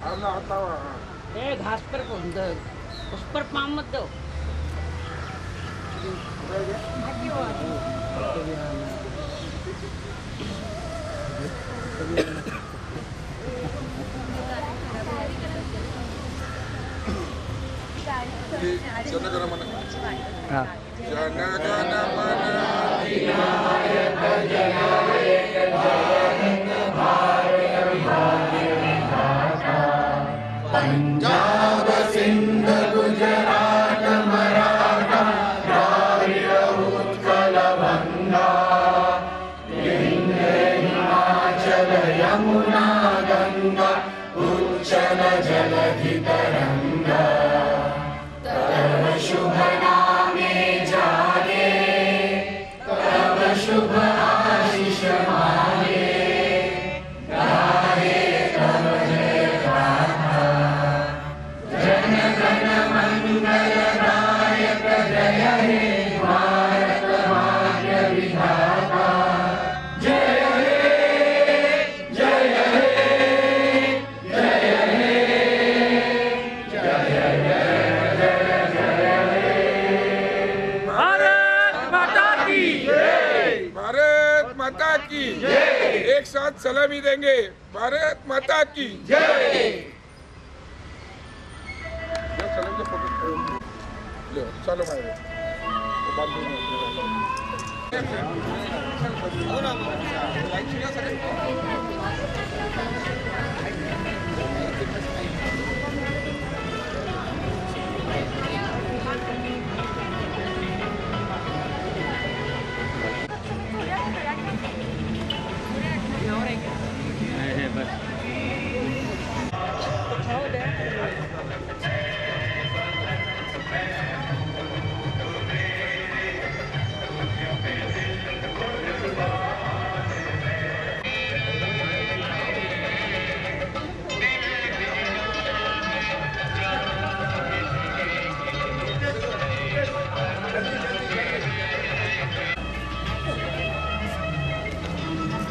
ए घास पर उस पर पाँव मत दो। पंजाब सिंध गुजरात मराठा द्राविड़ उत्कल बंगा विंध्य हिमाचल यमुना गंगा उच्चल जलधि तरंगा तव शुभ नामे जागे तव शुभ आशीष मागे गाहे तव जय गाथा जन गण मंगल नायक जय हे भारत भाग्य विधाता जय हे जय हे जय हे जय भारत माता की जय। भारत माता की जय। एक साथ सलामी देंगे। भारत माता की जय। चलो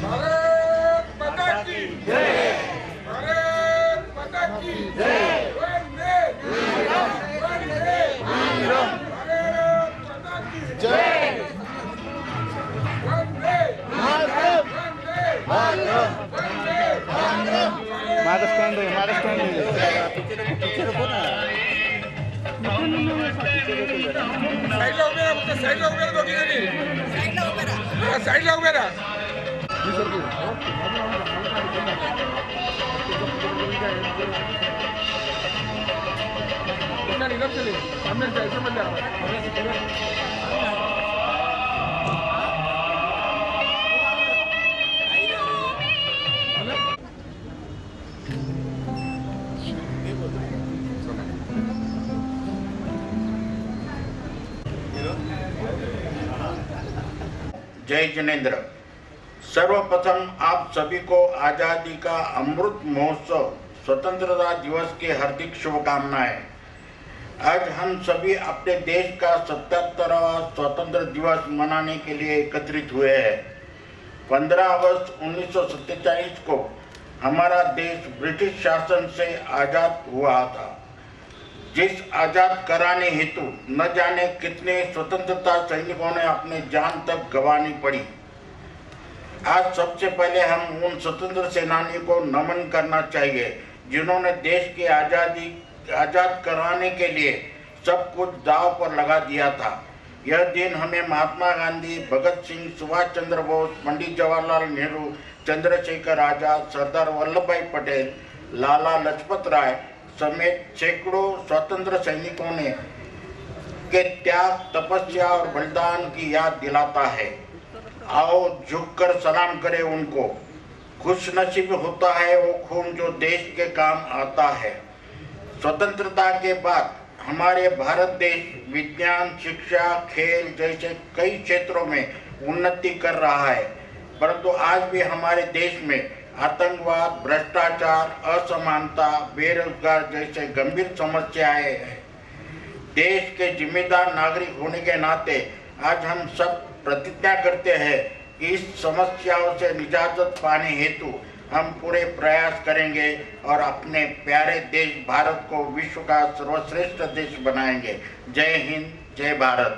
भारत माता की जय। भारत माता की जय। वंदे वंदे भारत माता की जय। वंदे वंदे वंदे साइडला उभे राहा, दोघी जणी साइडला उभे राहा। जय जिनेन्द्र। सर्वप्रथम आप सभी को आजादी का अमृत महोत्सव स्वतंत्रता दिवस की हार्दिक शुभकामनाएं। आज हम सभी अपने देश का 77वां स्वतंत्र दिवस मनाने के लिए एकत्रित हुए हैं। 15 अगस्त 1947 को हमारा देश ब्रिटिश शासन से आजाद हुआ था, जिस आजाद कराने हेतु न जाने कितने स्वतंत्रता सैनिकों ने अपने जान तक गंवानी पड़ी। आज सबसे पहले हम उन स्वतंत्र सेनानियों को नमन करना चाहिए जिन्होंने देश की आजाद कराने के लिए सब कुछ दांव पर लगा दिया था। यह दिन हमें महात्मा गांधी, भगत सिंह, सुभाष चंद्र बोस, पंडित जवाहरलाल नेहरू, चंद्रशेखर आजाद, सरदार वल्लभ भाई पटेल, लाला लाजपत राय समेत सैकड़ों स्वतंत्र सैनिकों ने के त्याग, तपस्या और बलिदान की याद दिलाता है। आओ झुककर सलाम करें उनको। खुशनसीब होता है वो खून जो देश के काम आता है। स्वतंत्रता के बाद हमारे भारत देश विज्ञान, शिक्षा, खेल जैसे कई क्षेत्रों में उन्नति कर रहा है, परंतु आज भी हमारे देश में आतंकवाद, भ्रष्टाचार, असमानता, बेरोजगार जैसे गंभीर समस्याएं हैं। देश के जिम्मेदार नागरिक होने के नाते आज हम सब प्रतिज्ञा करते हैं कि इस समस्याओं से निजात पाने हेतु हम पूरे प्रयास करेंगे और अपने प्यारे देश भारत को विश्व का सर्वश्रेष्ठ देश बनाएंगे। जय हिंद, जय भारत।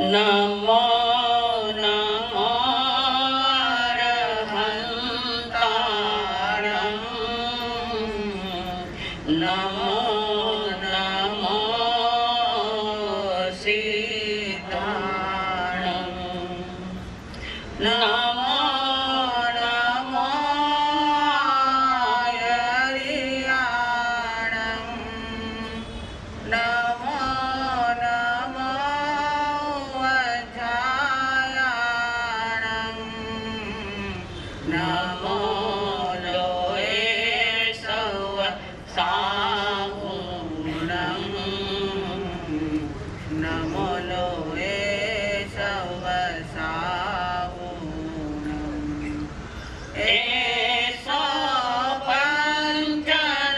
नमो नमो अरहन्ताणं नमो नमो सीताणं नमो नमो हरियाणं नमो नमो नमो लोये सव साहुणं नमो लोये सव साहुणं एषो पञ्च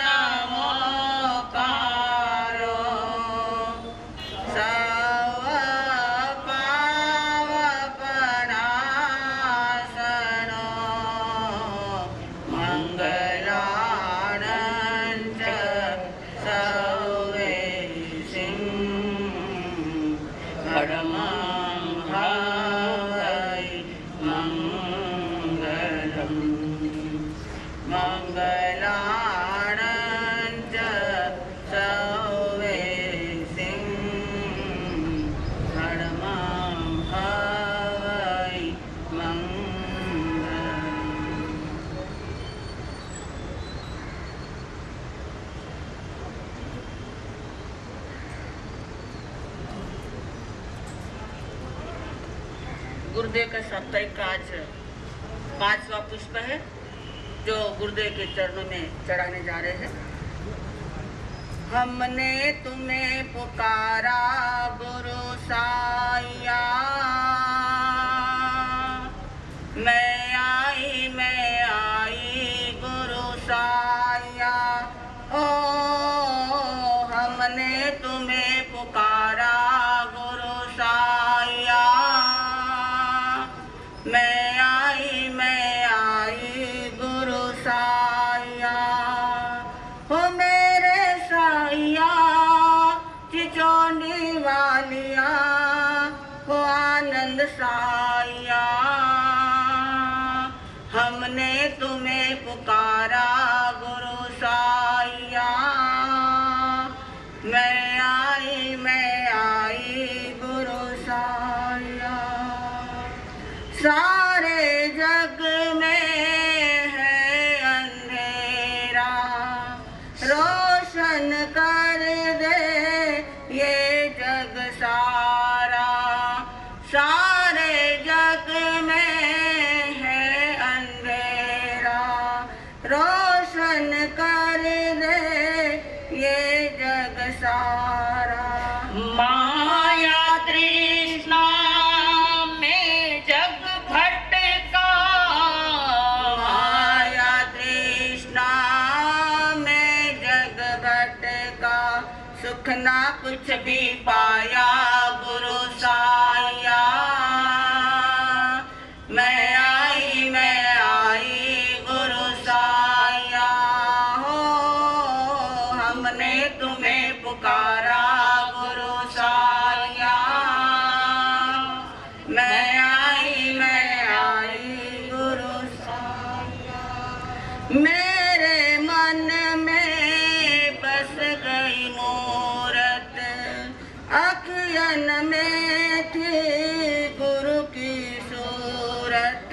नमोकारो सव पावपनाशनो मङ्गलानं च सर्वेषिं परमं हवै मङ्गलम् मङ्गलानं च सर्वेषिं परमं हवै मङ्गलम्। गुरुदेव का साप्ताहिक का आज 5वां पुष्प है जो गुरुदेव के चरणों में चढ़ाने जा रहे हैं। हमने तुम्हें पुकारा गुरु साईया, मैं आई गुरु साईया। ओ हमने तुम्हें पुकारा गुरु साईया, मैं आई गुरु साईया। हो मेरे साईया चिचोनी वालिया, हो आनंद साईया। हमने तुम्हें पुकारा गुरु साईया, मैं आई गुरु साईया। सारे जग में है अंधेरा, रोशन कर दे ये जग सारा। सारे जग में है अंधेरा, रोशन कर दे ये जग सारा। माया तृष्णा में जग भटका, माया तृष्णा में जग भटका, सुख ना कुछ भी पाया गुरु साईया। मैं आई गुरु साईया। हो हमने तुम्हें पुकारा गुरु साईया, मैं आई गुरु साईया। मेरे मन में बस गई मूरत, अखियन में थी गुरु की सूरत।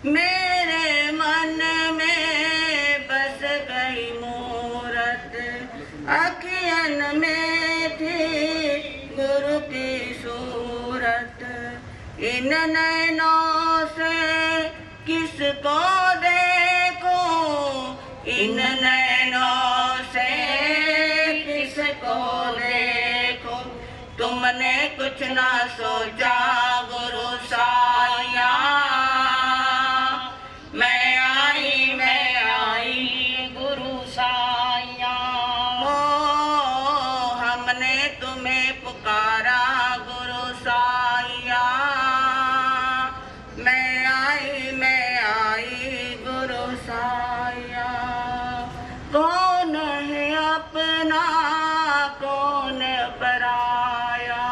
मेरे मन में बस गई मूरत, अखियन में थी गुरु की नैनों से किसको देखो, इन नैनों से किसको देखो, तुमने कुछ ना सोचा गुरु साया। मैं आई गुरु साया। हो हमने तुम्हें पुकारा गुरु साया। मैं आई गुरु साया। कौन है अपना कौन पराया,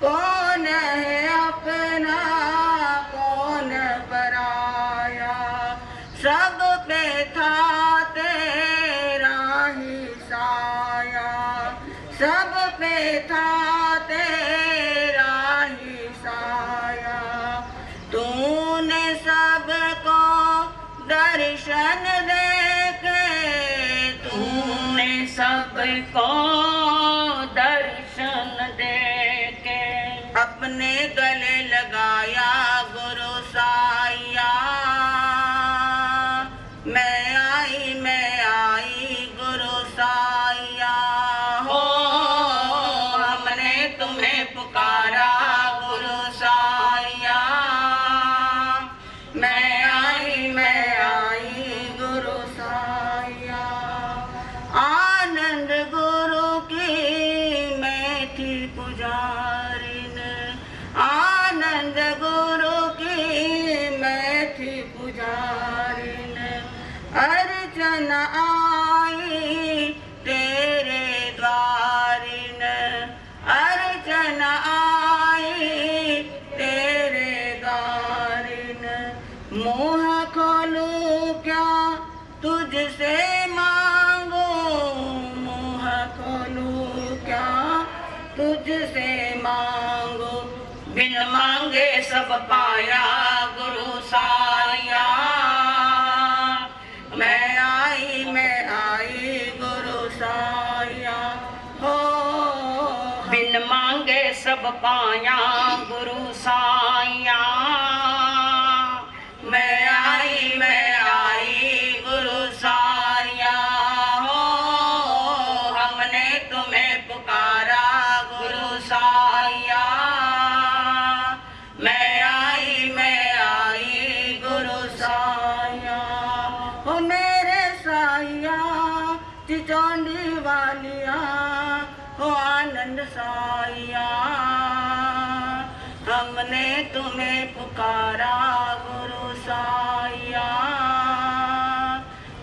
कौन है अपना कौन पराया, सब पे था तेरा ही साया, सब पे था तेरा ही साया। तूने सबको दर्शन देके, तूने सबको दर्शन देके अपने गले लगाया गुरु साया। मैं आई गुरु साया। हो हमने तुम्हें पुकारा गुरु साया। मैं आई गुरु साया। आनंद गुरु की मैं थी पुजारिन, आनंद गुरु की मैं थी पुजारिन। अर्चन आई तेरे द्वारिन, अर्चन आई तेरे द्वारिन। मुँह खोलूं क्या तुझसे मांगो, मुँह खोलूं क्या तुझसे मांगो। बिन मांगे सब पाया गुरु साया। मैं आई गुरु साया। हो बिन मांगे सब पाया गुरु साया। मैं आई गुरु साया। हो हमने तुम्हें पुकारा गुरु साया। मैं आई गुरु साया। हो मेरे साया चिचौंडी वालिया, हो आनंद साया। हमने तुम्हें पुकारा गुरु साया।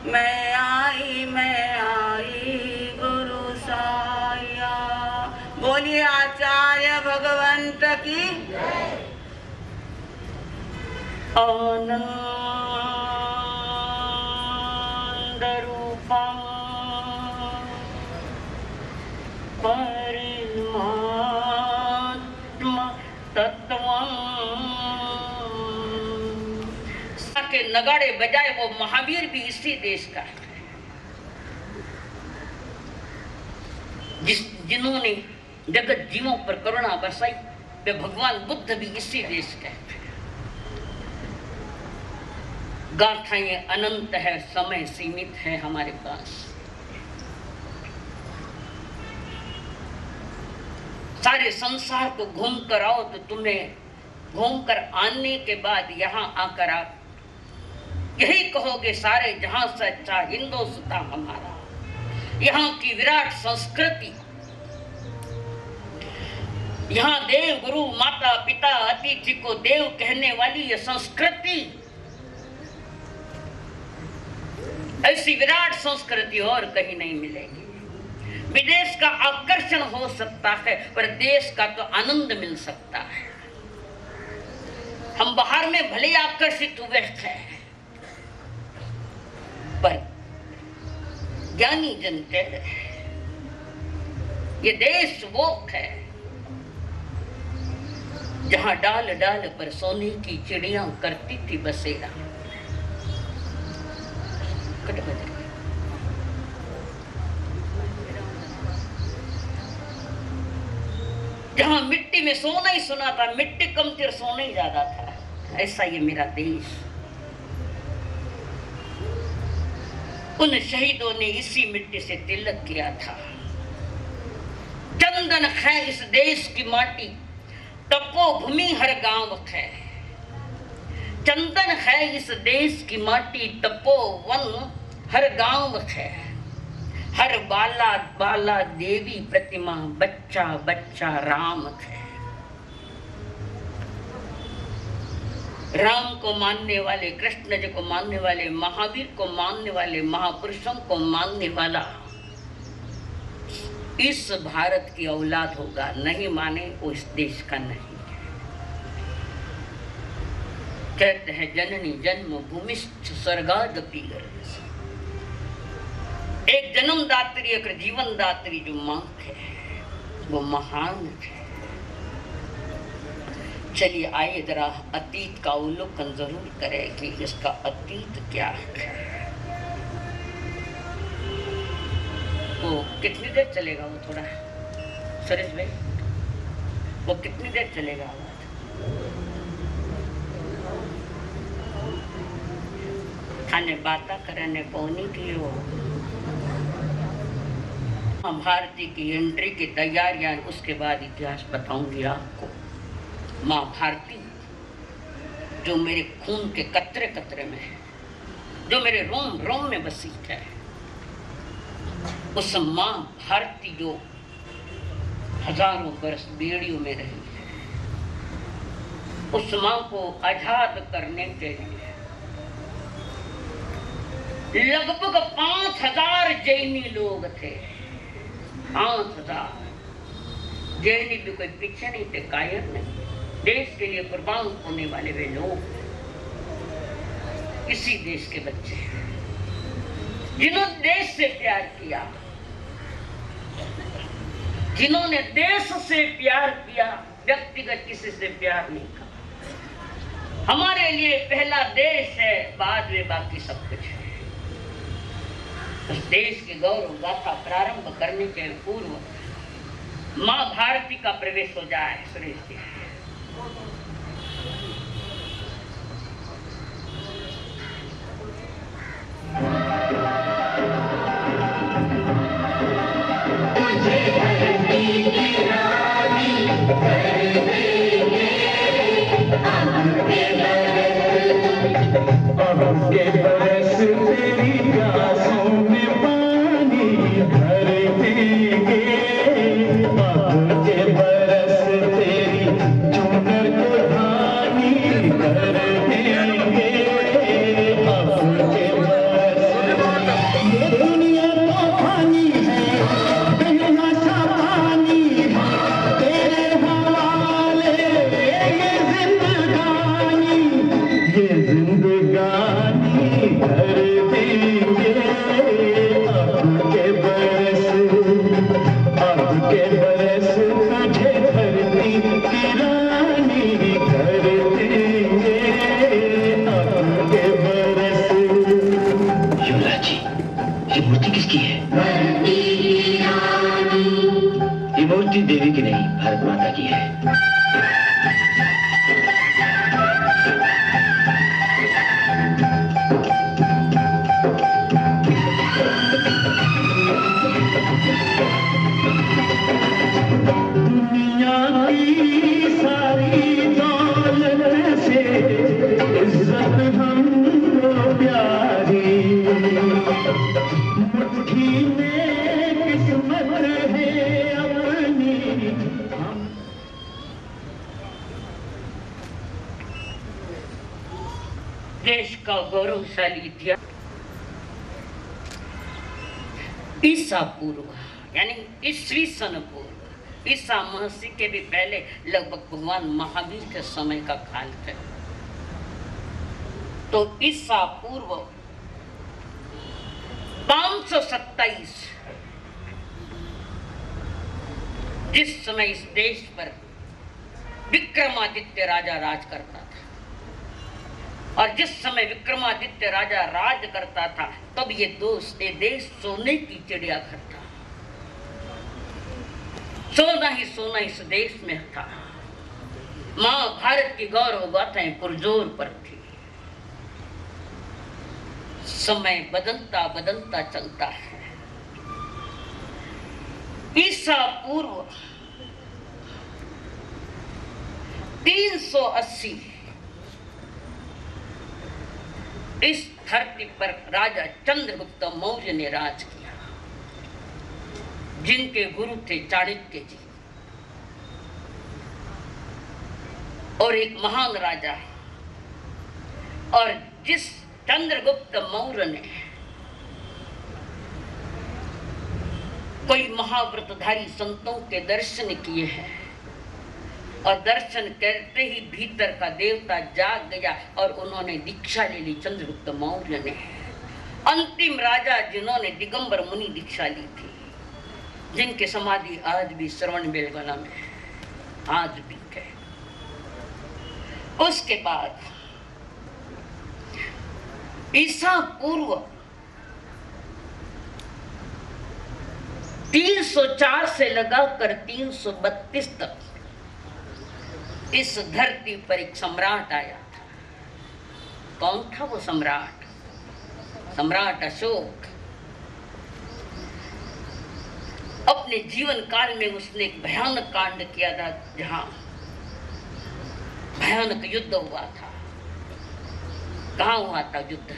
मैं आई गुरु साया। बोलिए आचार्य भगवंत की। आनंद रूपम परिमात्मा तत्वम। के नगाड़े बजाए वो महावीर भी इसी देश का है, जिन्होंने जगत जीवों पर करुणा बरसाई। वे भगवान बुद्ध भी इसी देश के हैं। गाथाएं अनंत है, समय सीमित है हमारे पास। सारे संसार को घूम कर आओ तो तुम्हें घूम कर आने के बाद यहाँ आकर आप यही कहोगे सारे जहां से अच्छा हिंदुस्तान हमारा। यहाँ की विराट संस्कृति, यहाँ देव गुरु माता पिता अतिथि को देव कहने वाली ये संस्कृति, ऐसी विराट संस्कृति और कहीं नहीं मिलेगी। विदेश का आकर्षण हो सकता है पर देश का तो आनंद मिल सकता है। हम बाहर में भले आकर्षित हुए थे पर ज्ञानी जन कहते हैं ये देश वो है जहां डाल डाल पर सोने की चिड़ियां करती थी बसेरा। जहां मिट्टी में सोना ही सुना था, मिट्टी कम थी और सोना ही ज्यादा था, ऐसा ये मेरा देश। उन शहीदों ने इसी मिट्टी से तिलक किया था। चंदन है इस देश की माटी, तपोभूमि हर गांव है। चंदन है इस देश की माटी, तपोवन हर गांव है। हर बाला बाला देवी प्रतिमा, बच्चा बच्चा राम है। राम को मानने वाले, कृष्ण जी को मानने वाले, महावीर को मानने वाले, महापुरुषों को मानने वाला इस भारत की औलाद होगा। नहीं माने वो इस देश का नहीं। कहते हैं जननी जन्म भूमिश्च स्वर्गादपि गर्भस्थ। एक जन्मदात्री, एक जीवनदात्री जो मां है वो महान है। चलिए आइए जरा अतीत का अवलोकन जरूर करें कि इसका अतीत क्या है। वो कितनी देर चलेगा? वो थोड़ा सुरेश भाई, वो कितनी देर चलेगा? थाने बाता करने पौनी थी वो। भारती की एंट्री की तैयारियां, उसके बाद इतिहास बताऊंगी आपको। माँ भारती जो मेरे खून के कतरे कतरे में है, जो मेरे रोम रोम में बसी है, उस माँ भारती जो हजारों वर्ष बेड़ियों में रही है, उस माँ को आजाद करने के लिए लगभग 5000 जैनी लोग थे। 5000 जैनी भी कोई पीछे नहीं थे, कायर नहीं। देश के लिए कुर्बान होने वाले वे लोग, इसी देश के बच्चे जिन्होंने देश से प्यार किया, जिन्होंने देश से प्यार किया, व्यक्तिगत किसी से प्यार नहीं किया। हमारे लिए पहला देश है, बाद में बाकी सब कुछ है। उस देश की गौरव गाथा प्रारंभ करने के पूर्व माँ भारती का प्रवेश हो जाए। सुरेश जी, देवी की नहीं, भारत माता की है। दुनिया की सारी दौलत से इज्जत हमको प्यारी, मुट्ठी में किस्मत है अपनी। देश का गौरवशाली इतिहास ईसा पूर्व यानी ईस्वी सन पूर्व, ईसा मसीह के भी पहले लगभग भगवान महावीर के समय का काल है। तो ईसा पूर्व 527 जिस समय इस देश पर विक्रमादित्य राजा राज करता था, और जिस समय विक्रमादित्य राजा राज करता था तब ये देश सोने की चिड़िया घर था। सोना ही सोना इस देश में था। महाभारत की गौरव गाथाएं पुरजोर पर थी। समय बदलता बदलता चलता है। ईसा पूर्व 380 इस धरती पर राजा चंद्रगुप्त मौर्य ने राज किया, जिनके गुरु थे चाणक्य जी। और एक महान राजा, और जिस चंद्रगुप्त मौर्य ने कोई महाव्रतधारी संतों के दर्शन किए हैं, और दर्शन करते ही भीतर का देवता जाग गया और उन्होंने दीक्षा ले ली। चंद्रगुप्त मौर्य ने, अंतिम राजा जिन्होंने दिगंबर मुनि दीक्षा ली थी, जिनकी समाधि आज भी श्रवण बेलगोला में है, आज भी है। उसके बाद ईसा पूर्व 304 से लगाकर 332 तक इस धरती पर एक सम्राट आया था। कौन था वो सम्राट? सम्राट अशोक। अपने जीवन काल में उसने एक भयानक कांड किया था, जहां भयानक युद्ध हुआ था। कहाँ हुआ था युद्ध?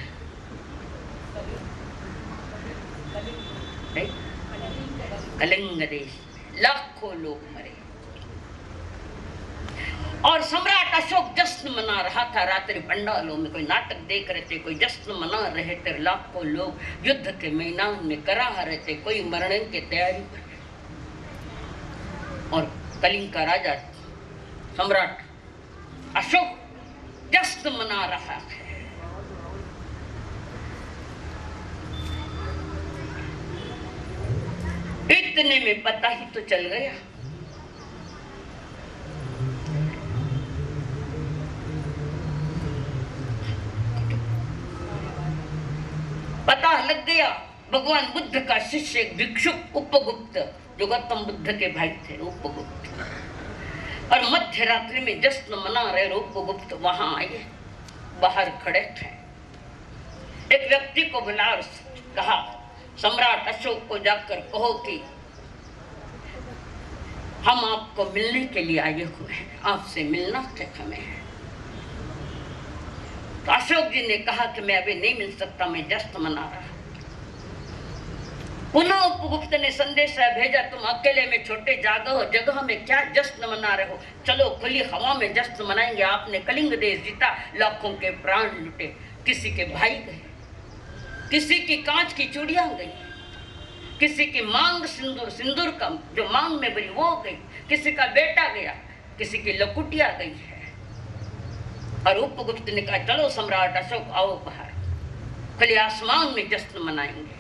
कलिंग देश में लाखों लोग मरे। और सम्राट अशोक जश्न मना रहा था। रात्रि पंडालों में कोई नाटक देख रहे थे, कोई जश्न मना रहे थे। लाखों लोग युद्ध के मैदान में कराह रहे थे, कोई मरने की तैयारी कर रहे। और कलिंग का राजा सम्राट अशोक जश्न मना रहा है। इतने में पता ही तो चल गया, पता लग गया। भगवान बुद्ध का शिष्य एक भिक्षुक उपगुप्त, जो गौतम बुद्ध के भाई थे, उपगुप्त, और मध्य रात्रि में जश्न मना रहे उपगुप्त वहां आए, बाहर खड़े थे। एक व्यक्ति को बुला और कहा, सम्राट अशोक को जाकर कहो कि हम आपको मिलने के लिए आए हुए हैं, आपसे मिलना थे हमें। तो अशोक जी ने कहा कि मैं अभी नहीं मिल सकता, मैं जश्न मना रहा। पुनः उपगुप्त ने संदेश भेजा, तुम अकेले में छोटे जगह में क्या जश्न मना रहे हो? चलो खुली हवा में जश्न मनाएंगे। आपने कलिंग देश जीता, लाखों के प्राण लुटे, किसी के भाई गए, किसी की कांच की चूड़ियां गई, किसी की मांग सिंदूर का जो मांग में भरी वो गई, किसी का बेटा गया, किसी की लकुटिया गई है। और उपगुप्त ने कहा, चलो सम्राट अशोक आओ बाहर, खुले आसमान में जश्न मनाएंगे।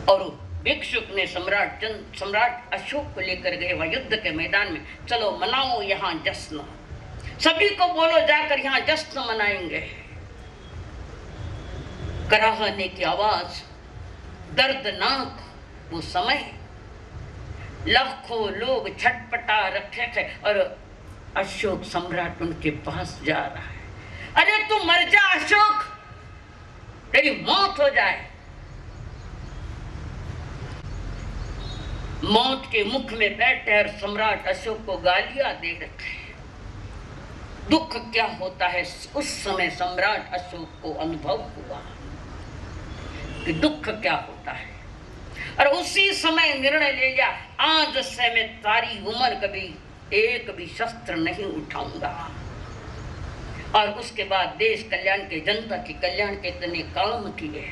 और भिक्षुक ने सम्राट अशोक को लेकर गए वह युद्ध के मैदान में। चलो मनाओ यहाँ जश्न, सभी को बोलो जाकर यहाँ जश्न मनाएंगे। कराहने की आवाज, दर्दनाक वो समय, लाखों लोग छटपटा रखे थे। और अशोक सम्राट उनके पास जा रहा है। अरे तू मर जा अशोक, तेरी मौत हो जाए। मौत के मुख में बैठे और सम्राट अशोक को गालियां दे रखे। दुख क्या होता है उस समय सम्राट अशोक को अनुभव हुआ कि दुख क्या होता है। और उसी समय निर्णय ले लिया, आज से मैं सारी उम्र कभी एक भी शस्त्र नहीं उठाऊंगा। और उसके बाद देश कल्याण के, जनता के कल्याण के इतने काम किए,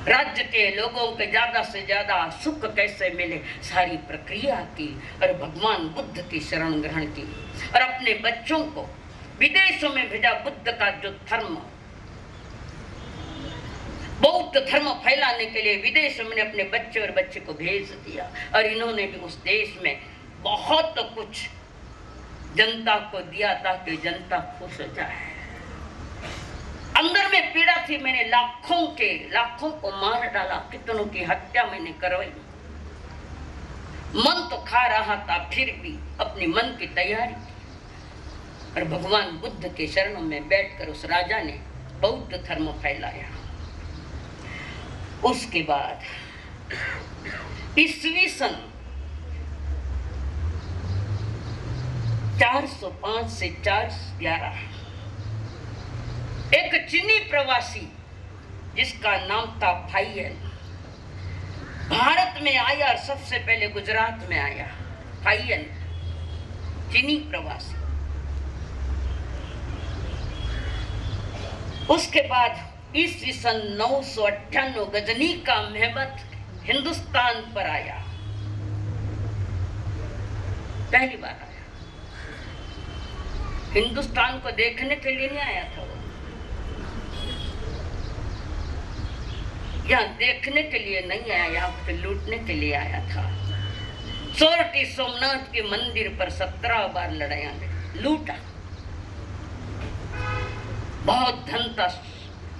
राज्य के लोगों के ज्यादा से ज्यादा सुख कैसे मिले, सारी प्रक्रिया की। और भगवान बुद्ध की शरण ग्रहण की और अपने बच्चों को विदेशों में भेजा। बुद्ध का जो धर्म, बौद्ध धर्म फैलाने के लिए विदेशों में अपने बच्चे और बच्चे को भेज दिया। और इन्होंने भी उस देश में बहुत कुछ जनता को दिया ताकि जनता खुश हो जाए। अंदर में पीड़ा थी, मैंने लाखों को मार डाला, कितनों की हत्या मैंने करवाई। मन तो खा रहा था, फिर भी अपने मन की तैयारी की और भगवान बुद्ध के शरणों में बैठकर उस राजा ने बौद्ध धर्म फैलाया। उसके बाद ईस्वी सन 405 से 411 एक चीनी प्रवासी जिसका नाम था फाइयन भारत में आया और सबसे पहले गुजरात में आया। फाइयन चीनी प्रवासी। उसके बाद ईस्वी सन 998 गजनी का महमद हिंदुस्तान पर आया, पहली बार आया। हिंदुस्तान को देखने के लिए नहीं आया था वो, यहाँ देखने के लिए नहीं आया, यहाँ पे लूटने के लिए आया था। सोरठी सोमनाथ के मंदिर पर 17 बार लड़ाया लूटा। बहुत धन था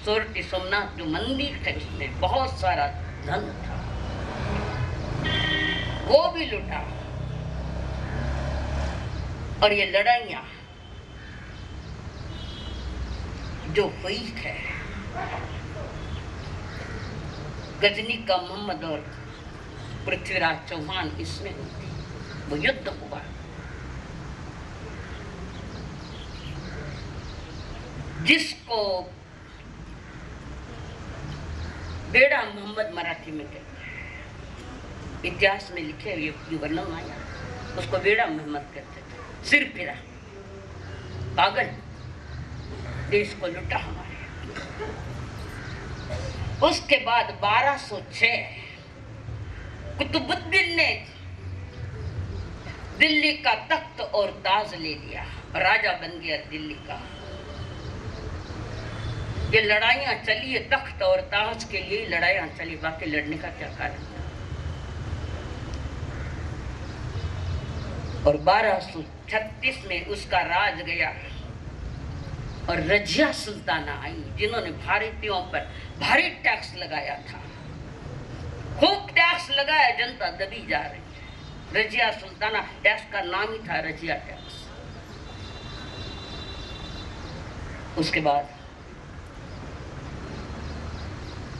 सोरठी सोमनाथ जो मंदिर थे, उसमें बहुत सारा धन था, वो भी लूटा। और ये लड़ाइयां जो हुई है गजनी का मोहम्मद और पृथ्वीराज चौहान, इसमें वो युद्ध हुआ। जिसको बेड़ा मोहम्मद मराठी में कहते हैं, इतिहास में लिखे ये वर्णन आया, उसको बेड़ा मोहम्मद कहते थे। सिर फिरा, पागल, देश को लुटा हमारे। उसके बाद 1206 कुतुबुद्दीन ने दिल्ली का तख्त और ताज ले लिया, राजा बन गया दिल्ली का। ये लड़ाइयां चली, तख्त और ताज के लिए लड़ाइयां चली, बाकी लड़ने का क्या कारण था। और 1236 में उसका राज गया और रजिया सुल्ताना आई, जिन्होंने भारतीयों पर भारी टैक्स लगाया था। खूब टैक्स लगाया, जनता दबी जा रही है। रजिया सुल्ताना, टैक्स का नाम ही था रजिया टैक्स। उसके बाद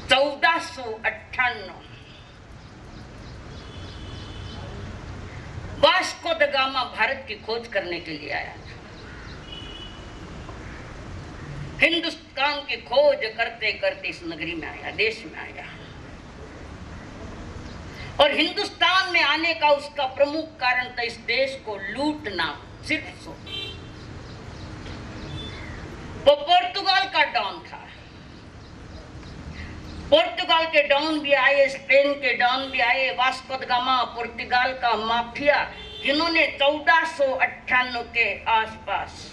1458 वास्को द गामा भारत की खोज करने के लिए आया था। हिंदुस्तान की खोज करते करते इस नगरी में आया, देश में आया। और हिंदुस्तान में आने का उसका प्रमुख कारण था इस देश को लूटना। सिर्फ सो वो पोर्तुगाल का डॉन था। पोर्तुगाल के डॉन भी आए, स्पेन के डॉन भी आए, वास्को द गामा पोर्तुगाल का माफिया, जिन्होंने 1498 के आसपास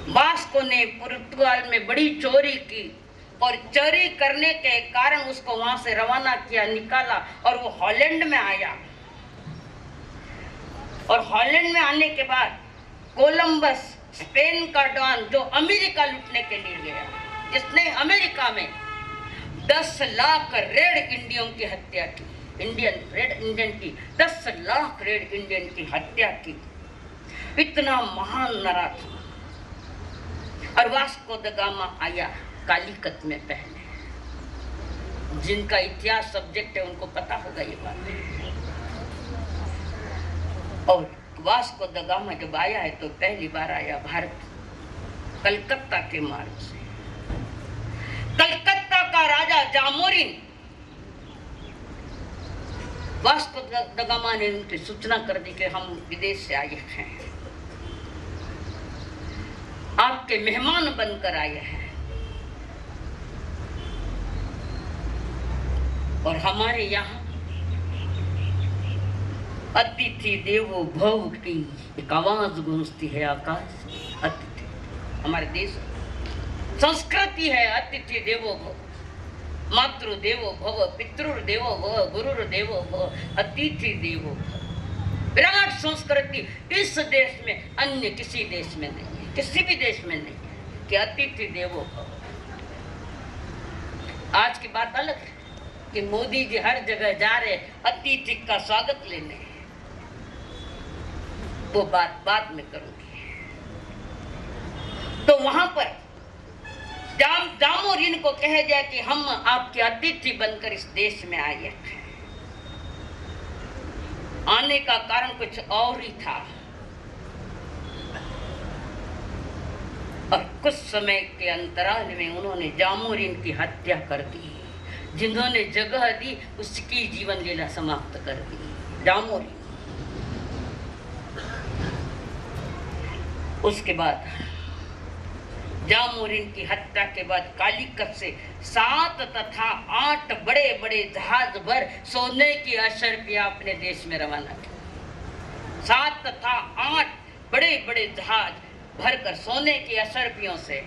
वास्को ने पोर्तुगाल में बड़ी चोरी की और चोरी करने के कारण उसको वहां से रवाना किया, निकाला और वो हॉलैंड में आया। और हॉलैंड में आने के बाद कोलंबस, स्पेन का डॉन, जो अमेरिका लूटने के लिए गया, जिसने अमेरिका में 10 लाख रेड इंडियन की हत्या की, रेड इंडियन की 10 लाख रेड इंडियन की हत्या की। इतना महान नरा था। और वास्को द गामा आया कालीकत में पहले। जिनका इतिहास सब्जेक्ट है उनको पता होगा ये बात। और वास्को द गामा जब आया है तो पहली बार आया भारत कलकत्ता के मार्ग से। कलकत्ता का राजा जामोरिन, वास्को द गामा ने उनकी सूचना कर दी कि हम विदेश से आए हैं, आपके मेहमान बनकर आए हैं और हमारे यहाँ अतिथि देवो भव की एक आवाज गूंजती है आकाश। अतिथि हमारे देश संस्कृति है, अतिथि देवो भव, मातृ देवो भव, पितृ देवो भव, गुरु देवो भव, अतिथि देवो भव। विराट संस्कृति इस देश में अन्य किसी देश में नहीं है, किसी भी देश में नहीं है कि अतिथि देवो भव। आज की बात अलग है कि मोदी जी हर जगह जा रहे अतिथि का स्वागत लेने, वो बात बाद में करूंगी। तो वहां पर जामोरिन को कह दिया कि हम आपके अतिथि बनकर इस देश में आए। आने का कारण कुछ और ही था, और कुछ समय के अंतराल में उन्होंने जामोरिन की हत्या कर दी। जिन्होंने जगह दी उसकी जीवन लीला समाप्त कर दी, जामोरिन। उसके बाद जामोरिन की हत्या के बाद कालीकट से 7 तथा 8 बड़े बड़े जहाज भर सोने की अशर्फियां अपने देश में रवाना की। 7 तथा 8 बड़े बड़े जहाज भरकर सोने की अशर्फियों से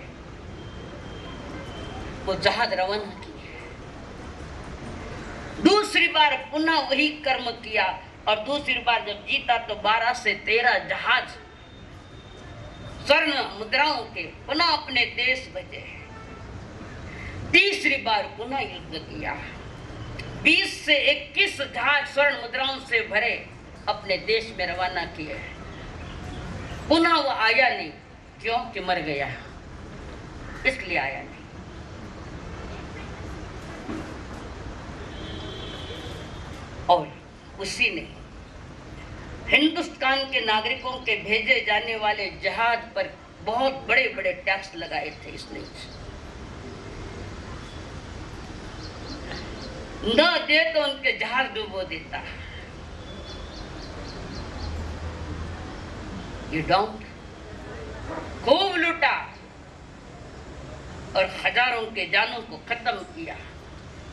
वो जहाज रवाना किए। दूसरी बार पुनः वही कर्म किया, और दूसरी बार जब जीता तो 12 से 13 जहाज स्वर्ण मुद्राओं के पुनः अपने देश भेजे। तीसरी बार पुनः युद्ध किया, 20 से 21 जहाज स्वर्ण मुद्राओं से भरे अपने देश में रवाना किए। पुनः वो आया नहीं, क्यों कि मर गया, इसलिए आया नहीं। और उसी ने हिंदुस्तान के नागरिकों के भेजे जाने वाले जहाज पर बहुत बड़े बड़े टैक्स लगाए थे। इसने न दे तो उनके जहाज डुबो देता। ये डॉन खूब लूटा और हजारों के जानों को खत्म किया।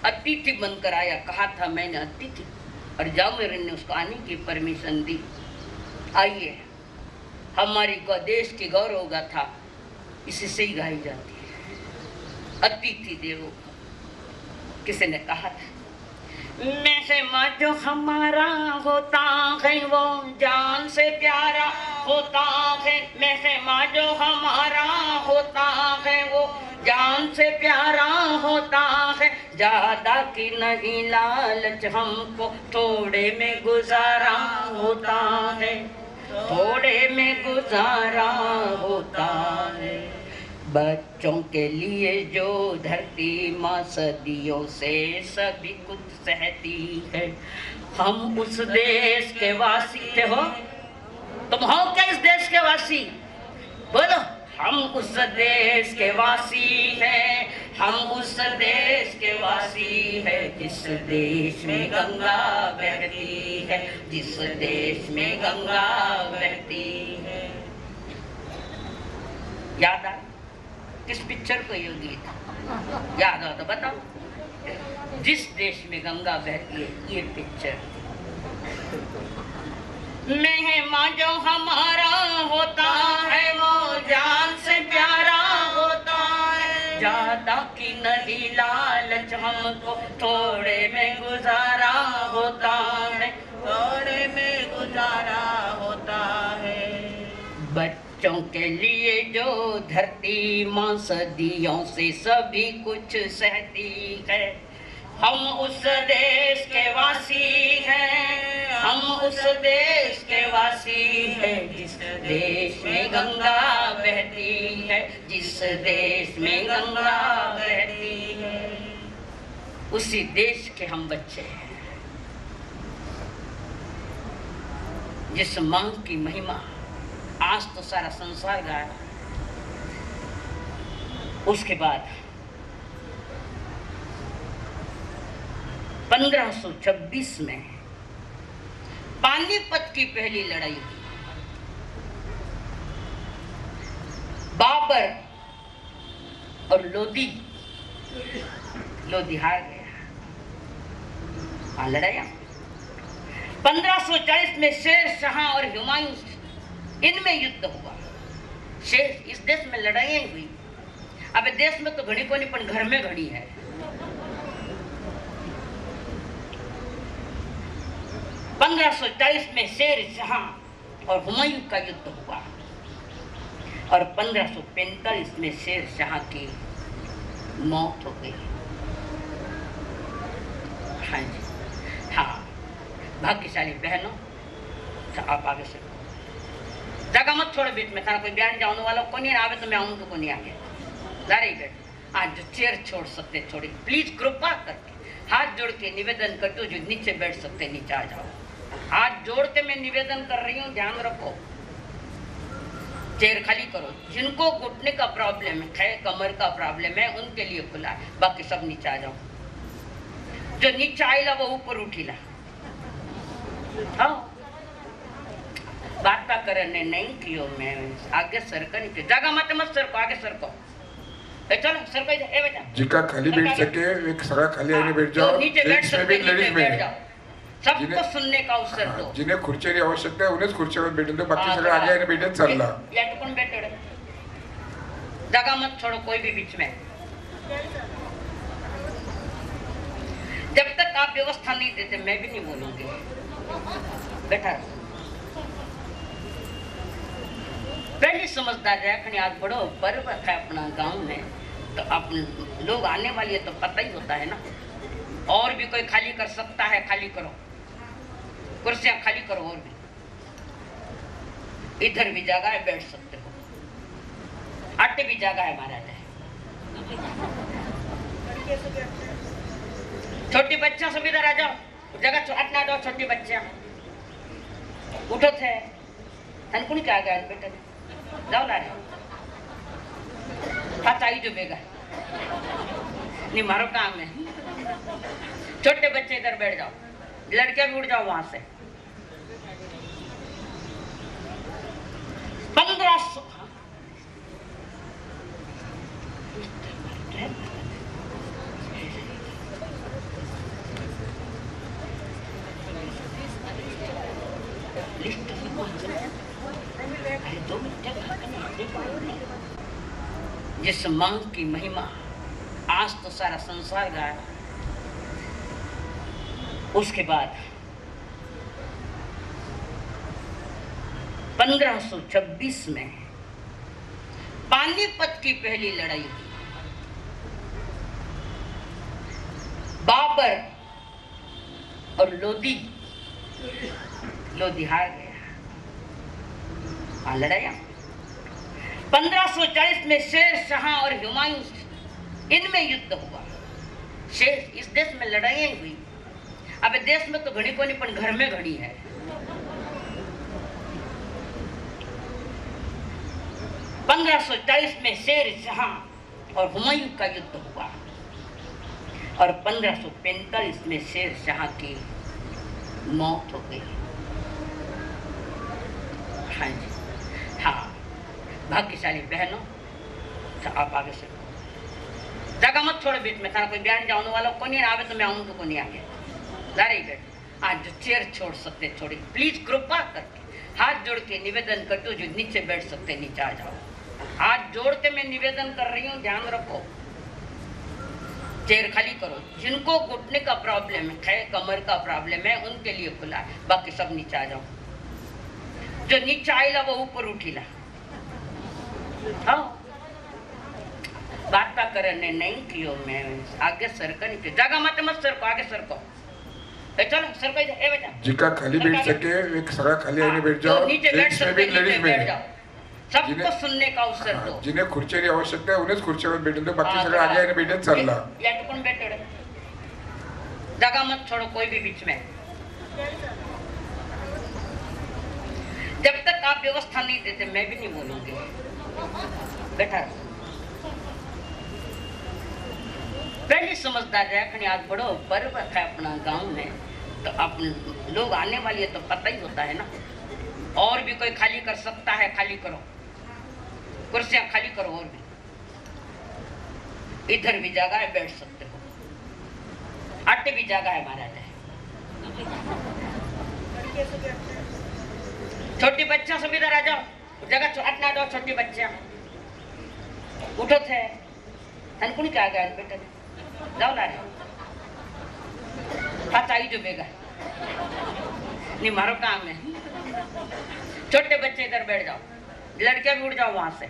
अतिथि बनकर आया, कहा था मैंने अतिथि, और जामोरिन ने उसको आने की परमिशन दी। आइए, हमारी देश की गौरव गाथा इसी से ही गाई जाती है, अतिथि देवो। किसी ने कहा था, मेहमा जो हमारा होता है वो जान से प्यारा होता है। मेहमा जो हमारा होता है वो जान से प्यारा होता है। ज्यादा की नहीं लालच हमको, थोड़े में गुजारा होता है, थोड़े में गुजारा होता है। बच्चों के लिए जो धरती माँ सदियों से सभी कुछ सहती है। हम उस देश के वासी थे। हो तुम हो क्या इस देश के वासी? बोलो, हम उस देश के वासी हैं, हम उस देश के वासी है, जिस देश में गंगा बहती है, जिस देश में गंगा बहती है। याद आ किस पिक्चर को ये गीत याद हो तो बताओ। जिस देश में गंगा बहती है, ये पिक्चर। मेहमान जो हमारा होता है वो जान से प्यारा होता है। ज्यादा की नहीं लालच हमको, थोड़े में गुजारा होता है, थोड़े में गुजारा होता है। बच्चों के लिए जो धरती माँ सदियों से सभी कुछ सहती है। हम उस देश के वासी हैं, हम उस देश के वासी हैं, जिस देश में गंगा बहती है, जिस देश में गंगा बहती है। उसी देश के हम बच्चे हैं, जिस माँ की महिमा आज तो सारा संसार गा रहा है। उसके बाद 1526 में पानीपत की पहली लड़ाई हुई। बाबर और लोधी हार गया। हाँ, लड़ाया 1540 में शेर शाह और हुमायूं इनमें युद्ध हुआ। शेर इस देश में लड़ाइयां हुई। अब देश में तो घड़ी को नहीं, पर घर में घड़ी है। पंद्रह 1540 में शेर शाह और हुमायूं का युद्ध हुआ, और 1545 में शेर शाह की मौत हो गई। हाँ जी, हाँ भाग्यशाली बहनों, तो आप आगे से जगह मत छोड़ो बीच में। थाना कोई बयान जाने वाला को नहीं आवे तो मैं आऊँ तो को नहीं आगे वेरी गुड। आज जो चेयर छोड़ सकते छोड़ी, प्लीज कृपा करके हाथ जोड़ के निवेदन करते हो, जो नीचे बैठ सकते नीचे आ जाओ। हाथ जोड़ के मैं निवेदन कर रही हूँ, ध्यान रखो। चेयर खाली करो। जिनको घुटने का प्रॉब्लम है, कमर का प्रॉब्लम है, उनके लिए खुला है, बाकी सब नीचे आ जाओ। जो नीचे आएला वो ऊपर उठीला। हाँ बात करने नहीं कियो मैं आगे सरकर नहीं जगह मत मत सरको, आगे सरको। चलो सरको ए बेटा जिका खाली बैठ सके एक सरा खाली आने बैठ जाओ। नीचे बैठ जेंट्स में सकते भी लेडीज में बैठ जाओ, सबको सुनने का अवसर दो। जिन्हें खुर्ची आवश्यकता है उन्हें खुर्चीवर बैठने दो, बाकी सगळे आगे आने बैठे चलना। या तो कौन बैठे जगह मत छोड़ो कोई भी बीच में। जब तक आप व्यवस्था नहीं देते मैं भी नहीं बोलूंगी। बैठा पहली समझदार है, आज बड़ो पर्व है अपना गांव में, तो आप लोग आने वाली है तो पता ही होता है ना। और भी कोई खाली कर सकता है, खाली करो, कुर्सियां खाली करो। और भी इधर भी जगह है, बैठ सकते हो। आटे भी जगह है महाराज। छोटी बच्चियों सब इधर आ जाओ, जगह अटना दो। छोटी बच्चियां उठो थे तनकुनी क्या गया बेटा, जाओ ना आई जो बेगा नहीं मारो काम है। छोटे बच्चे इधर बैठ जाओ, लड़कियां भी उठ जाओ वहां से। 1500 जिस मांग की महिमा आज तो सारा संसार गाया, उसके बाद 1526 में पानीपत की पहली लड़ाई हुई। बाबर और लोधी हार गया। लड़ाया 1540 में शेर शाह और हुमायूं इनमें युद्ध हुआ। शेर इस देश में लड़ाइयां हुई। अब देश में तो घड़ी को नहीं पर घर में घड़ी है। 1540 में शेर शाह और हुमायूं का युद्ध हुआ और 1545 में शेर शाह की मौत हो गई। हाँ जी, हाँ भाग्यशाली बहनों, तो आप आगे से जगह मत छोड़ो बीच में। थाना कोई बयान जाने वाला को नहीं आवे तो मैं आऊँ तो को नहीं आगे वेरी गुड। आज जो चेयर छोड़ सकते छोड़ी, प्लीज कृपा करके हाथ जोड़ के निवेदन करते हो, जो नीचे बैठ सकते नीचे आ जाओ। हाथ जोड़ के मैं निवेदन कर रही हूँ, ध्यान रखो। चेयर खाली करो। जिनको घुटने का प्रॉब्लम है, कमर का प्रॉब्लम है, उनके लिए खुला है, बाकी सब नीचे आ जाओ। जो नीचे आएला वो ऊपर उठीला। हाँ बात करने नहीं कियो मैं आगे सरकर नहीं जगह मत मत सरको, आगे सरको। चलो सरको ए बेटा जिका खाली बैठ सके एक सरा खाली आने बैठ जाओ। नीचे बैठ जेंट्स में सकते भी लेडीज में सबको सुनने का अवसर दो। जिन्हें खुर्ची आवश्यकता है उन्हें खुर्चीवर बैठने दो, बाकी सगळे आगे आने बैठे चलना। या तो कौन बैठे जगह मत छोड़ो कोई भी बीच में। जब तक आप व्यवस्था नहीं देते मैं भी नहीं बोलूंगी। बैठा पहली समझदार है, आज बड़ो पर्व है अपना गांव में, तो आप लोग आने वाली है तो पता ही होता है ना। और भी कोई खाली कर सकता है, खाली करो, कुर्सियां खाली करो। और भी इधर भी जगह है, बैठ सकते हो। आटे भी जगह है महाराज। छोटी बच्चियों सब इधर आ जाओ, जगह अटना दो। छोटी बच्चियां उठो थे तनकुनी क्या गया बेटा, जाओ ना आई जो बेगा नहीं मारो काम है। छोटे बच्चे इधर बैठ जाओ, लड़कियां भी उठ जाओ वहां से।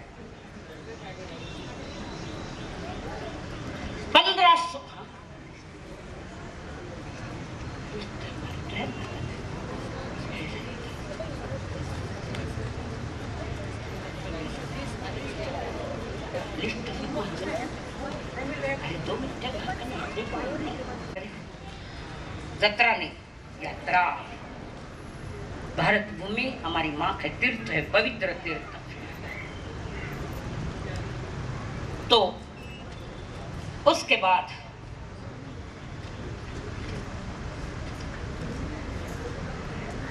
1500 लिस्ट ही पहुंच गया। अरे 2 मिनट जत्रा नहीं, यात्रा। भारत भूमि हमारी माँ का तीर्थ है, पवित्र तीर्थ। तो उसके बाद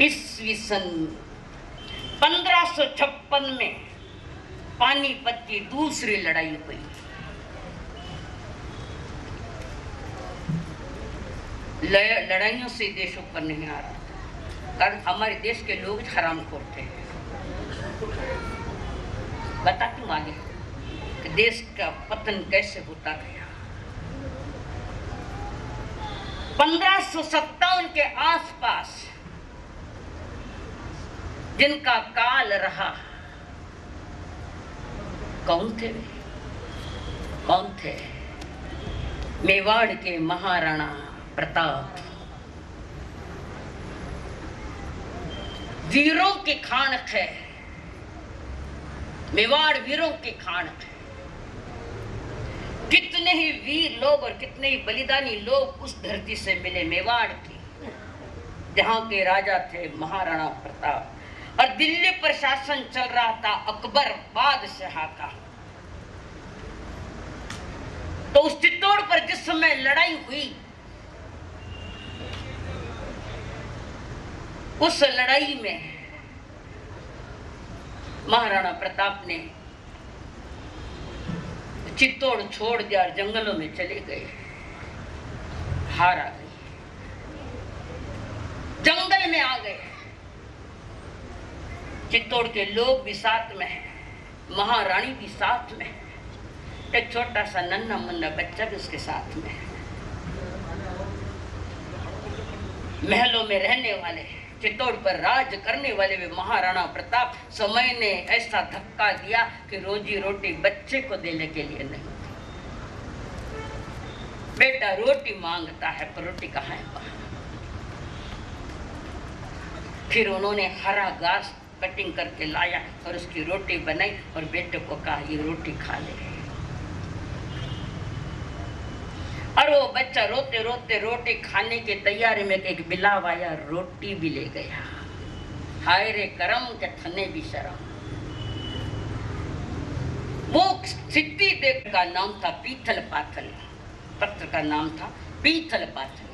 ईस्वी सन 1556 में पानीपत की दूसरी लड़ाई हुई। लड़ाइयों से देश ऊपर नहीं आ रहा था, कारण हमारे देश के लोग हरामखोर थे। बताती हूँ आगे कि देश का पतन कैसे होता गया। 1557 के आसपास जिनका काल रहा, कौन थे वे? कौन थे? मेवाड़ के महाराणा प्रताप, वीरों की खानक है। मेवाड़ वीरों की खानक है। कितने ही वीर लोग और कितने ही बलिदानी लोग उस धरती से मिले, मेवाड़ की, जहां के राजा थे महाराणा प्रताप। और दिल्ली पर शासन चल रहा था अकबर बादशाह का। तो उस चित्तौड़ पर जिस समय लड़ाई हुई, उस लड़ाई में महाराणा प्रताप ने चित्तौड़ छोड़ दिया और जंगलों में चले गए। हार आ गई, जंगल में आ गए। चित्तौड़ के लोग भी साथ में हैं, महारानी भी साथ में है, एक छोटा सा नन्हा मुन्ना बच्चा भी उसके साथ में है। महलों में रहने वाले, चित्तौड़ पर राज करने वाले वे महाराणा प्रताप समय ने ऐसा धक्का दिया कि रोजी रोटी बच्चे को देने के लिए नहीं। बेटा रोटी मांगता है पर रोटी कहाँ है? फिर उन्होंने हरा घास कटिंग करके लाया और उसकी रोटी बनाई और बेटे को कहा ये रोटी खा ले। और वो बच्चा रोते रोते रोटी खाने की तैयारी में एक बिलाव आया, रोटी भी ले गया। हाय रे करम के थने भी शर्म। वो सिद्धि देव का नाम था पीथल पाथल, पत्र का नाम था पीथल पाथल।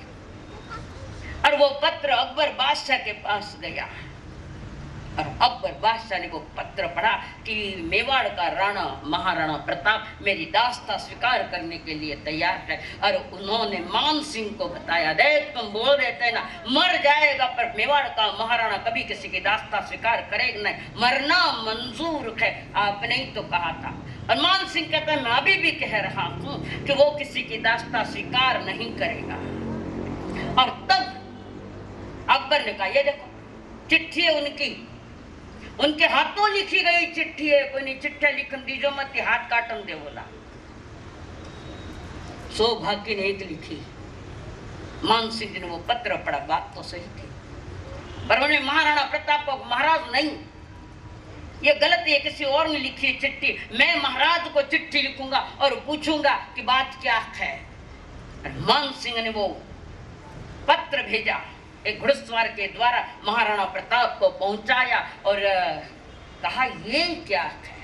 और वो पत्र अकबर बादशाह के पास गया और अकबर बादशाह ने वो पत्र पढ़ा कि मेवाड़ का राणा महाराणा प्रताप मेरी दास्ता स्वीकार करने के लिए तैयार है। और उन्होंने मान सिंह को बताया, देख तुम बोल रहे थे ना मर जाएगा, पर मेवाड़ का महाराणा कभी किसी की दास्ता स्वीकार करेगा नहीं, मरना मंजूर है, आपने ही तो कहा था। और मान सिंह कहता है मैं अभी भी कह रहा हूं कि वो किसी की दास्ता स्वीकार नहीं करेगा। और तब अकबर ने कहा ये देखो चिट्ठी है उनके हाथों लिखी गई चिट्ठी है, कोई नहीं चिट्ठा लिखन दीजो मत, हाथ काटन दे बोला। सौभाग्य ने एक लिखी, मान सिंह ने वो पत्र पढ़ा, बात तो सही थी, पर उन्होंने महाराणा प्रताप को महाराज नहीं, ये गलत है, किसी और ने लिखी है चिट्ठी, मैं महाराज को चिट्ठी लिखूंगा और पूछूंगा कि बात क्या है। मान सिंह ने वो पत्र भेजा, एक घुड़सवार के द्वारा महाराणा प्रताप को पहुंचाया और कहा ये क्या है,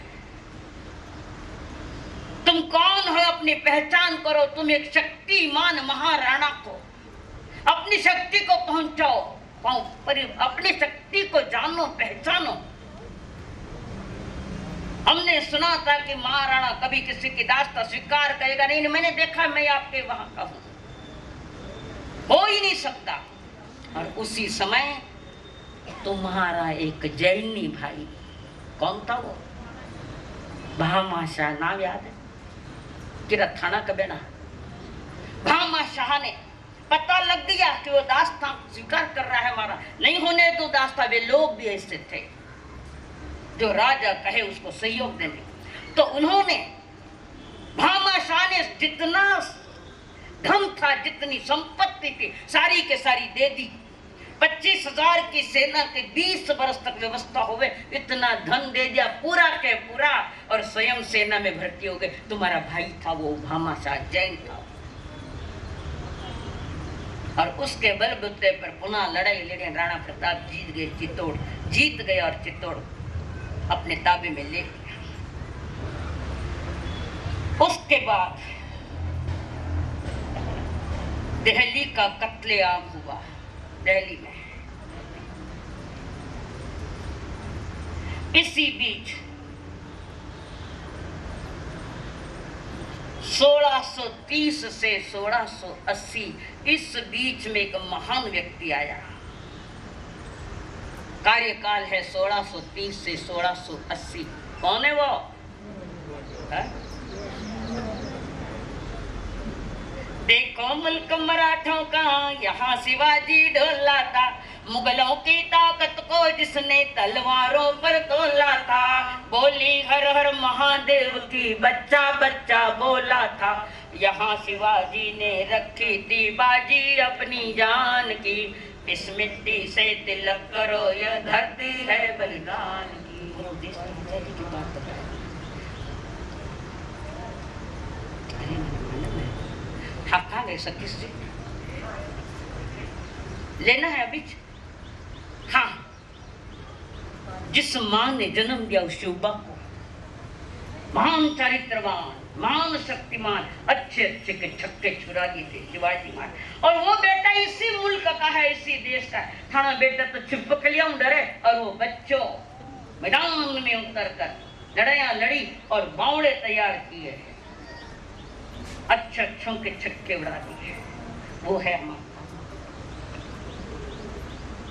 तुम कौन हो, अपनी पहचान करो, तुम एक शक्तिमान महाराणा को अपनी शक्ति को पहुंचाओ, अपनी शक्ति को जानो पहचानो। हमने सुना था कि महाराणा कभी किसी की दास्ता स्वीकार करेगा नहीं, मैंने देखा, मैं आपके वहां का हूं, हो ही नहीं सकता। और उसी समय तुम्हारा एक जैनी भाई, कौन था वो, भामाशाह, नाम याद है, किरा थाना का बेना, भामाशाह ने पता लग गया कि वो दास्तां स्वीकार कर रहा है हमारा, नहीं होने दो दास्तां। वे लोग भी ऐसे थे जो राजा कहे उसको सहयोग देने। तो उन्होंने भामाशाह ने जितना धन था, जितनी संपत्ति थी, सारी के सारी दे दी। 25,000 की सेना के 20 वर्ष तक व्यवस्था होवे इतना धन दे दिया, पूरा के पूरा और स्वयं सेना में भर्ती हो गए। तुम्हारा भाई था वो भामाशाह जैन था, और उसके बलबूते पर पुनः लड़ाई लड़े। राणा प्रताप जीत गए, चित्तौड़ जीत गए और चित्तौड़ अपने ताबे में ले लिया। उसके बाद दिल्ली का कत्लेआम हुआ। दिल्ली में इसी बीच 1630 से 1680 इस बीच में एक महान व्यक्ति आया। कार्यकाल है 1630 से 1680। कौन है वो? है? देखो मुल्क मराठों का यहाँ शिवाजी डोला था, मुगलों की ताकत को जिसने तलवारों पर तोला था। बोली हर हर महादेव की बच्चा बच्चा बोला था। यहाँ शिवाजी ने रखी थी बाजी अपनी जान की। इस मिट्टी से तिलक करो यह धरती है बलिदान की। कहाँ गए सतीश जी? लेना है अभी? हाँ, जिस मां ने जन्म दिया उस शिवबा को, महान चरित्रवान, महान शक्तिमान, अच्छे अच्छे के छक्के छुड़ा दिए थे शिवाजी महाराज। और वो बेटा इसी मुल्क का है, इसी देश का। थाना बेटा तो चिपक लिया डरे, और वो बच्चों मैदान में उतर कर लड़ाइयां लड़ी और बावड़े तैयार किए, अच्छे अच्छों के छक्के उड़ा दिए। वो है हमारा।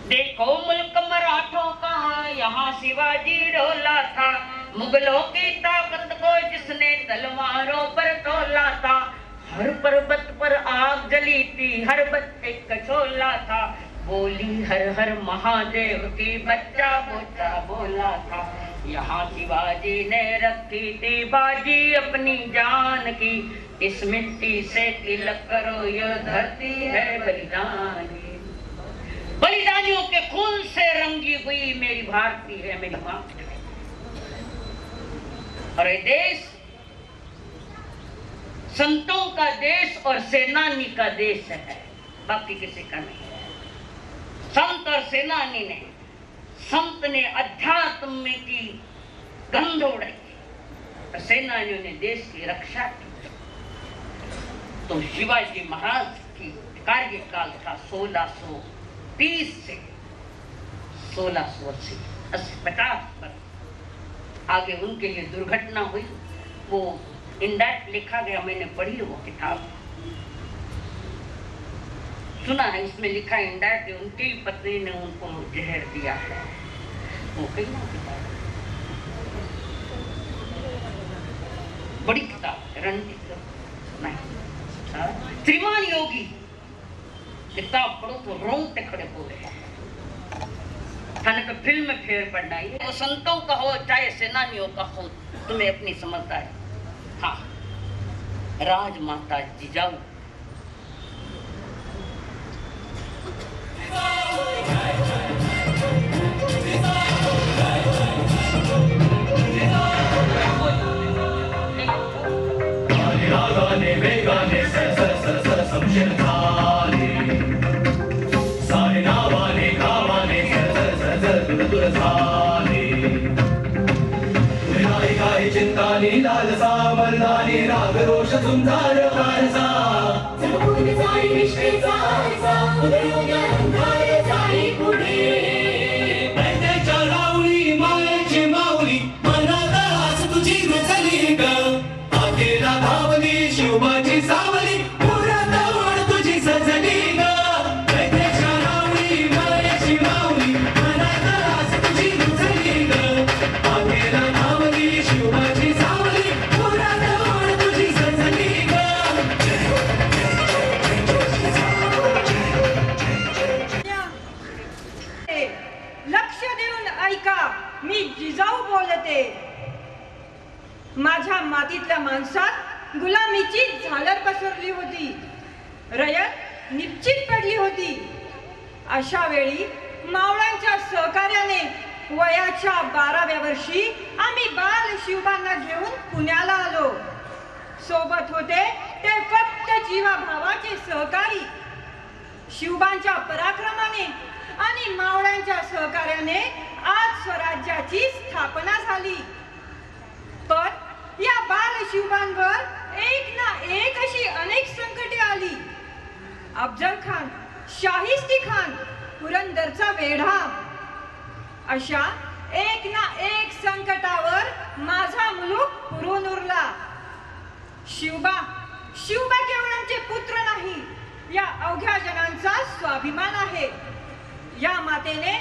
देखो मुल्क मराठों का यहाँ शिवाजी डोला था, मुगलों की ताकत को जिसने तलवारों पर तोला था। हर पर्वत पर आग जली थी, हर बच्चे कचोला था। बोली हर हर महादेव की बच्चा बच्चा बोला था। यहाँ शिवाजी ने रखी थी बाजी अपनी जान की। इस मिट्टी से तिलक करो यह धरती है बलिदान की। बलिदानियों के खून से रंगी हुई मेरी भारती है, मेरी मां। और ये देश संतों का देश और सेनानी का देश है, बाकी किसी का नहीं है। संत और सेनानी ने, संत ने अध्यात्म की गंध उड़ाई और सेनानियों ने देश की रक्षा की। तो शिवाजी महाराज की कार्यकाल था 1630 से 1680, 50 पर। आगे उनके लिए दुर्घटना हुई, वो इंडाइट लिखा गया, मैंने पढ़ी वो किताब, सुना है। उसमें लिखा है इंडाइट उनकी ही पत्नी ने उनको जहर दिया है। वो कहीं ना किताब, बड़ी किताब, रणनीति नहीं, श्रीमान योगी किताब पढ़ो तो रोंगटे खड़े हो गए। थाने पे फिल्म में फेर पड़ना है। वो संतों का हो चाहे सेनानियों का हो, तुम्हें अपनी समझदारी। हाँ, राजमाता जिजाऊ चिंतानी लालसा मर्दानी राग रोष सुंदर कारसा जपून जाई विश्वेचा आरसा उदयोग्य अंधार जाई पुढे ऐत्याच्या राऊळी मायेची माऊली मनात आस तुझी रुजली ग आकेला धावली शिवबाची सावली पुरात ओढ तुझी सजली ग ऐत्याच्या राऊळी मायेची माऊली मनात आस तुझी रुजली ग आकेला धावली शिवबाची सावली पुरात ओढ तुझी सजली ग लक्ष देऊन ऐका, मी जिजाऊ बोलते। माझ्या मातीतल्या माणसात गुलामीची झालर पसरली होती, रयत निश्चित पडली होती। अशा वेळी मावळ्यांच्या सहकार्याने वयाच्या 12व्या वर्षी आम्ही बाल शिवबांना शिवबांना घेऊन पुण्याला आलो. सोबत होते ते फक्त जीवा भावाचे सहकारी. शिवबांच्या पराक्रमाने आणि मावळ्यांच्या सहकार्याने आज स्वराज्याची स्थापना झाली. पण या बाल शिवबांवर एक ना एक अशी अनेक संकटे आली. अफजल खान, शाहिस्ती खान, पुरंदरचा वेढा, अशा एक ना एक संकटावर माझा मुलूक पुरून उरला. शिवबा केवळ आमचे पुत्र नाही, या अवघ्या जनांचा स्वाभिमान आहे. या मातेने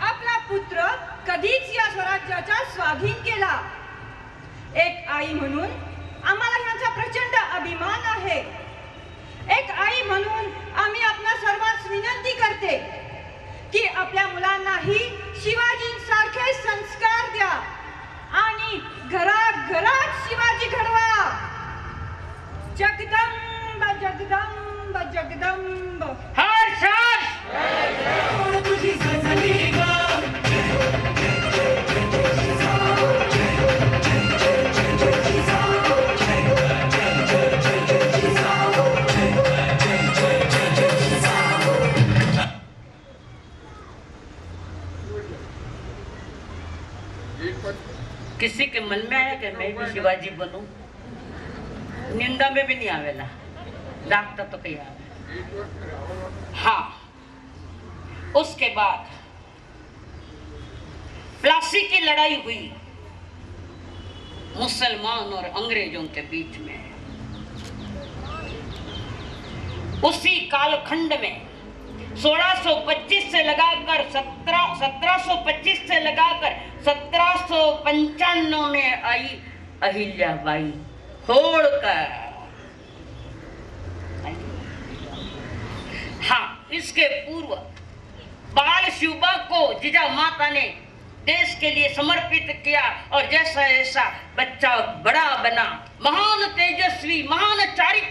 आपला पुत्र कधीच या स्वराज्याचा स्वाधीन केला. एक आई म्हणून आम्हाला ह्यांचा प्रचंड अभिमान आहे. एक आई म्हणून आम्ही आपल्या सर्वांस विनंती करते की आपल्या मुलांनाही शिवाजींसारखे संस्कार द्या आणि घराघरात शिवाजी घडवा. जगदंब जगदंब जगदंब. हर्षास तुझी सजली गा किसी के मन में आया कि मैं भी शिवाजी बनूं? निंदा में भी नहीं आवेला, दागता तो कहीं आवे. हाँ, उसके बाद प्लासी की लड़ाई हुई मुसलमान और अंग्रेजों के बीच में. उसी कालखंड में 1625 से लगाकर 1725 से लगाकर 1795 में आई अहिल्याबाई होळकर. हाँ, इसके पूर्व बाल शिवबा को जिजा माता ने देश के लिए समर्पित किया और जैसा जैसा बच्चा बड़ा बना, महान तेजस्वी, महान चारित्र